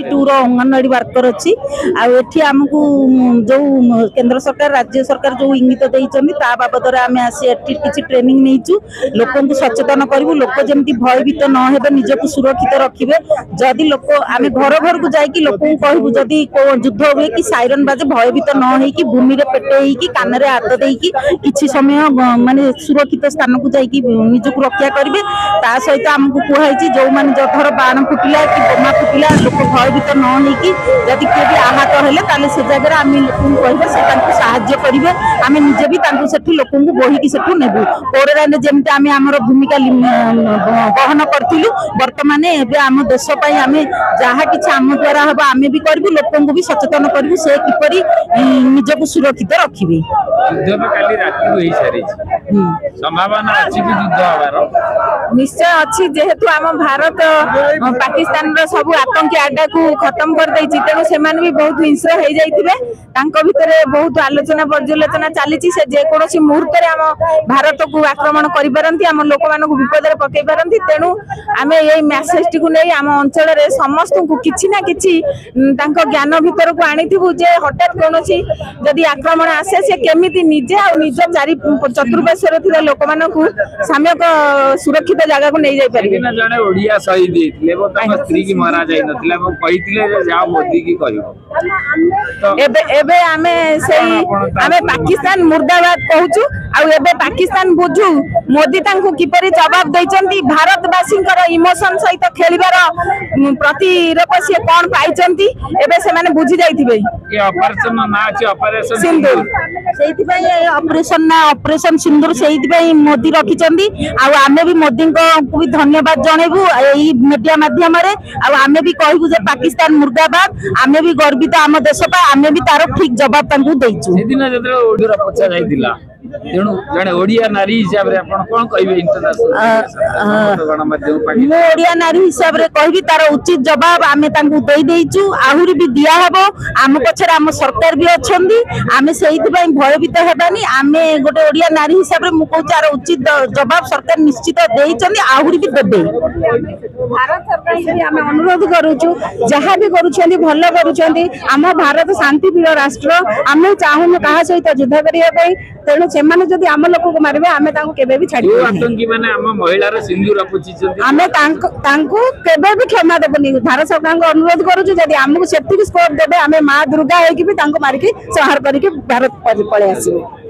Tour anganwadi worker अच्छी आठी आमको जो केंद्र सरकार राज्य सरकार जो इंगित बाबद आम आसी किसी ट्रेनिंग नहीं लोक सचेतन करूँ लोक जमी भयभीत नहे निजक सुरक्षित रखिए जदि लोक आम घर घर को जाकि लोक कहूँ जदि युद्ध हुए कि साइरन बाजे भयभीत न हो भूमि पेटे कान हाथ देकी किसी समय माने सुरक्षित स्थान को जाकि निजक रक्षा करेंगे ता सहित आमको कहुई जो मैंने जथर बाण फुटिला कि बोमा फुटिला लोक भयभीत न होगी जदि किए भी आहत हेल्ले से जगह आम लोक कहे से साहाଯ୍य करेंगे आम निजे भी से लोक बोहिकी से नेबू कोरोना जमी आम आमर भूमिका बहन करूँ बर्तमान आम देशपाई आम जहाँ कि आम द्वारा हम आम भी करूँ लोक भी सचेतन करूँ से किपरि निजक सुरक्षित रखिए निश्चय अच्छी जेहेतु आम भारत पाकिस्तान सब आतंकी आड्डा को खत्म कर देछि तेणु से भी बहुत हिंस्र हो जाइए भितर बहुत आलोचना पर्यालोचना चली से जेकोसी मुहूर्त आम भारत को आक्रमण करपारती आम लोक मान विपद में पकई पारती तेणु आम ये मैसेज टी नहीं आम अंचल समस्त को किसी ना कि ज्ञान भितर को आणीबू जे हठात कौन जदि आक्रमण आसे से केमी निजे आ निज चारि चतुर्पार्श्वर लोक मान साम्यक सुरक्षित जगह को नहीं जाई पाकिस्तान मुर्दाबाद कहूँ आबे पाकिस्तान बुझू मोदी किपरि जवाब देइचंती भारतवासी इमोशन सहित खेलिबार प्रतिरोप सी कौन पाई एबे से माने बुझी जाइथिबे सिंदूर ऑपरेशन सिंदूर से मोदी रखिचंती आमे भी मोदी को भी धन्यवाद जनइबू यही मीडिया माध्यम आमे भी कहबू जे पाकिस्तान मुर्दाबाद आमे भी गर्वित आम देश पर आमे भी तार ठीक जवाब तांकू देइचू तेणु जड़े ओडिया नारी हिसाब रे आपण कोन कहबे इंटरनेशनल ओडिया नारी हिसाब रे कहबी तार उचित जवाब आमे तांकू देई देइचू आहुरी भी दिया हबो आम पछर आम सरकार भी अछंदी आमे सेहित पई भयभीत हेबानी आमे गोटे ओडिया नारी हिसाब रे मु कहू तार उचित जवाब सरकार निश्चित देइचंदी आहुरी भी देबे भारत सरकार से आमे अनुरोध करूछु जहां भी करूछंदी भलो करूछंदी आम भारत शांति प्रिय राष्ट्र आमे चाहूनु कहा सहित युद्ध करिया पई तेणु से जदि आम लोक को मारे आमे तांको केबे भी छाड़ी आतंकी माने आम महिलार सिंदूर पुछिछंती आमे तांको केबे भी क्षमा देबनी भारत सरकार को अनुरोध करू जदि हमको सेफ्टी स्कोप देबे आमे मां दुर्गा होई कि भी तांको मारी के संहार करी के भारत पळे आसीबे।